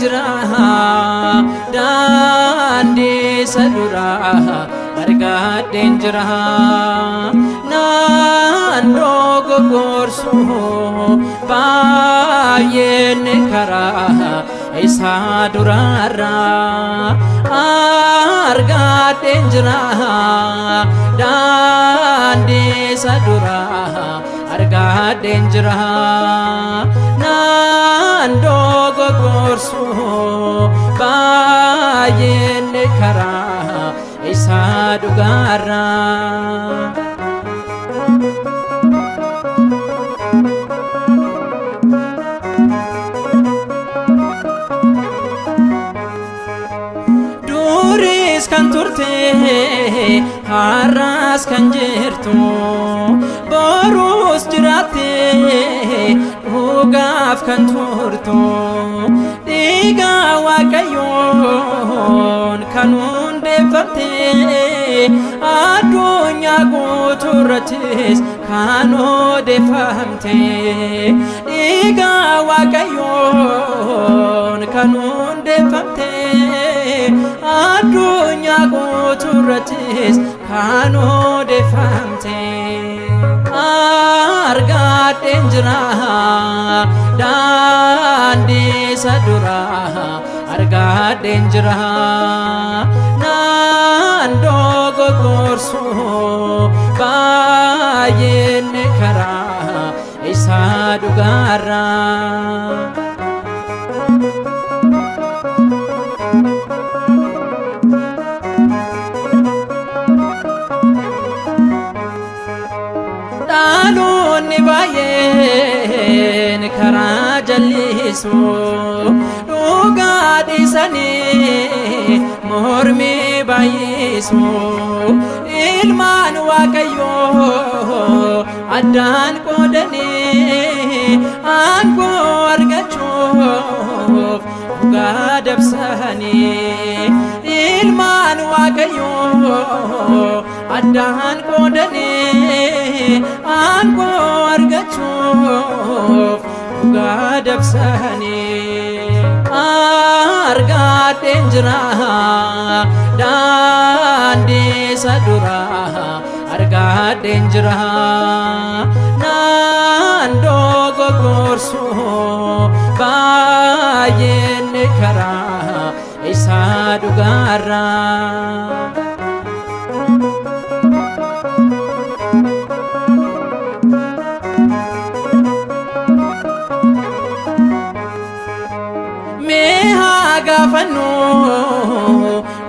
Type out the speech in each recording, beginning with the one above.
jira dandi sadura argadhen jira nando gogorsu bayen kara isa durara argadhen jira dandi sadura argadhen jira nando gogorsu bayen kara isa durara duris kan turte haras kan jirtu borus jirate hugaf kan turtu diga wakayon kanun defate adunya guturatis kanu defamte diga wakayon kanun defamte adunya guturatis kanu defamte argadhen jira dandi sadura argadhen jira nando gogorsu bayen kara isa durara dalonni bayen kara jallisu dhugaadhisani mormi bayisu ilmaan waaqayyo addaan qoodani aangoo argachuuf dhugaa dabsani ilmaan waaqayyo addaan qoodani aangoo argachuuf dhugaa dabsani argadhen jira dandi sadura argadhen jira nando gogorsu bayen kara isa durara gafanu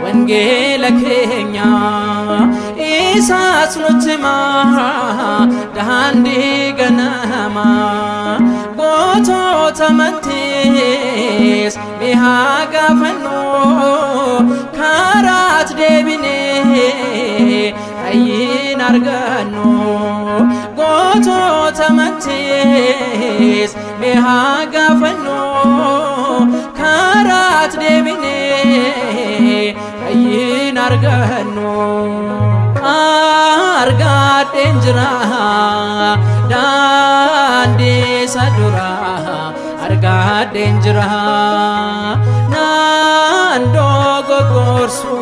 wangela kenya isas nutima dandi ganama goto tamantis meha gafanu karat debine ayin arganu goto tamantis meha gafanu karat debine ayin arganu argadhen jira dandi sadura argadhen jira nando gogorsu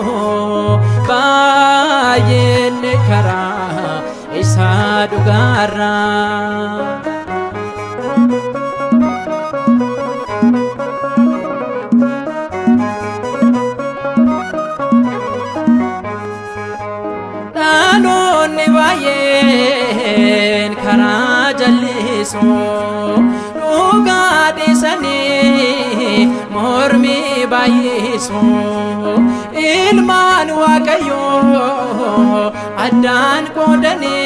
bayen kara isa durara dalonni bayen kara jallisu dhugaadhisani mormi bayisu ilmaan waaqayyo addaan qoodani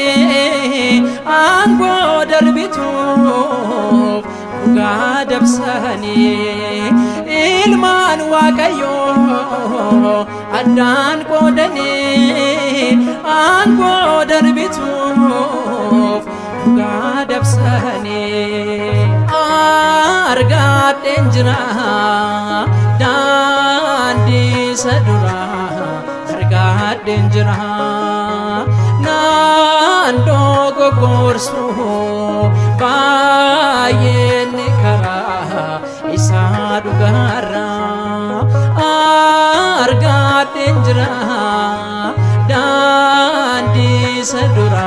aangoo darbituuf dhugaa dabsani ilmaan waaqayyo addaan qoodani aangoo darbituuf dhugaa dabsani argadhen jira dandi sadura argadhen jira nando gogorsu bayen kara isa durara sadura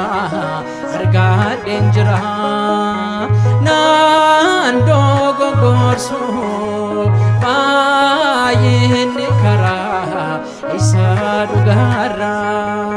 argadhen jira nando gogorsu baay'inni karaa isa dhugaarraa